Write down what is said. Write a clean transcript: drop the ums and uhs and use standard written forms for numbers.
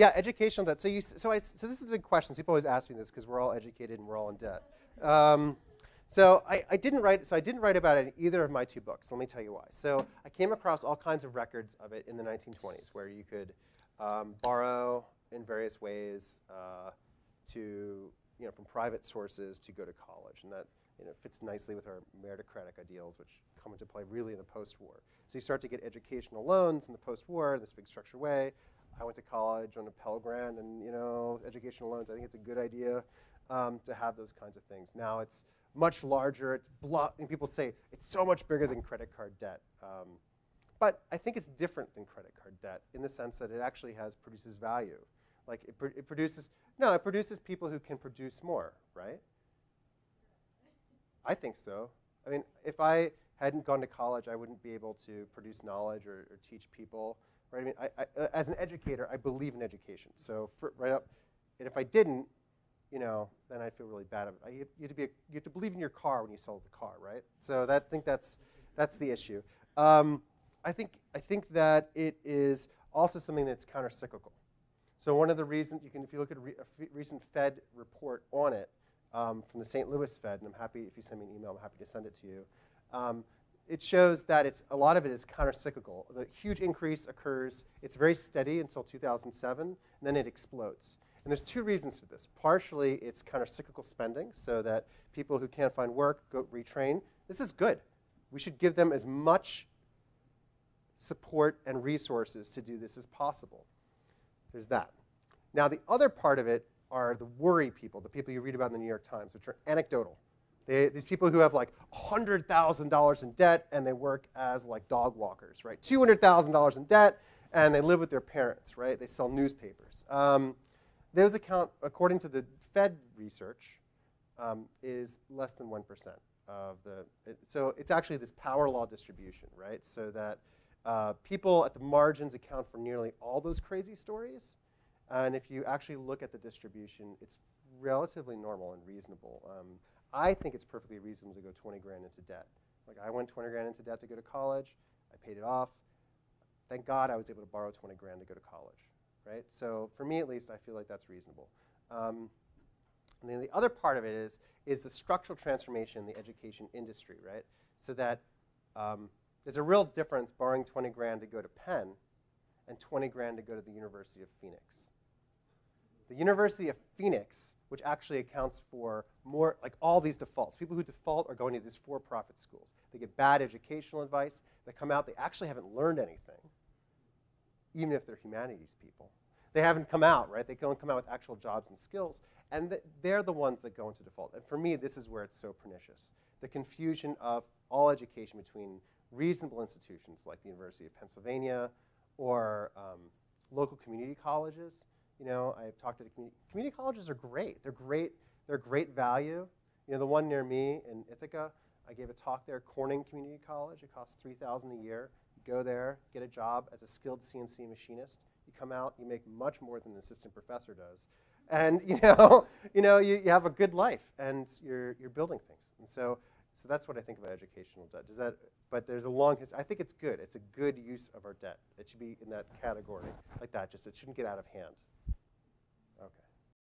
Yeah, educational debt. So this is a big question. People always ask me this because we're all educated and we're all in debt. So I didn't write about it in either of my two books. Let me tell you why. So I came across all kinds of records of it in the 1920s, where you could borrow in various ways from private sources to go to college, and that fits nicely with our meritocratic ideals, which come into play really in the post-war. So you start to get educational loans in the post-war in this big structured way. I went to college on a Pell Grant, and educational loans. I think it's a good idea to have those kinds of things. Now it's much larger. And people say it's so much bigger than credit card debt. But I think it's different than credit card debt in the sense that it actually produces value. Like it produces people who can produce more, right? I think so. I mean, if I hadn't gone to college, I wouldn't be able to produce knowledge or teach people. Right? I mean, as an educator, I believe in education. So and if I didn't, then I'd feel really bad about it. You have to believe in your car when you sell the car, right? So I think that's the issue. I think that it is also something that's countercyclical. So one of the reasons if you look at a recent Fed report on it from the St. Louis Fed, and I'm happy if you send me an email, I'm happy to send it to you. It shows that a lot of it is countercyclical. The huge increase occurs. It's very steady until 2007, and then it explodes. And there's two reasons for this. Partially, it's countercyclical spending, so that people who can't find work go retrain. This is good. We should give them as much support and resources to do this as possible. There's that. Now, the other part of it are the worry people, the people you read about in the New York Times, which are anecdotal. These people who have like $100,000 in debt and they work as like dog walkers, right? $200,000 in debt and they live with their parents, right? They sell newspapers. Those account, according to the Fed research, is less than 1% of so it's actually this power law distribution, right? So that people at the margins account for nearly all those crazy stories. And if you actually look at the distribution, it's relatively normal and reasonable. I think it's perfectly reasonable to go 20 grand into debt. Like I went 20 grand into debt to go to college. I paid it off. Thank God I was able to borrow 20 grand to go to college, right? So for me, at least, I feel like that's reasonable. And then the other part of it is the structural transformation in the education industry, right? So that there's a real difference borrowing 20 grand to go to Penn and 20 grand to go to the University of Phoenix. The University of Phoenix, which actually accounts for more, like all these defaults. People who default are going to these for-profit schools. They get bad educational advice. They come out, they actually haven't learned anything, even if they're humanities people. They haven't come out, right? They don't come out with actual jobs and skills. And they're the ones that go into default. And for me, this is where it's so pernicious. The confusion of all education between reasonable institutions like the University of Pennsylvania or local community colleges. I've talked to the community colleges are great. They're great. They're great value. The one near me in Ithaca, I gave a talk there, Corning Community College. It costs $3,000 a year. You go there, get a job as a skilled CNC machinist. You come out, you make much more than an assistant professor does, and you have a good life, and you're building things. And so that's what I think about educational debt. But there's a long history. I think it's good. It's a good use of our debt. It should be in that category like that. Just it shouldn't get out of hand.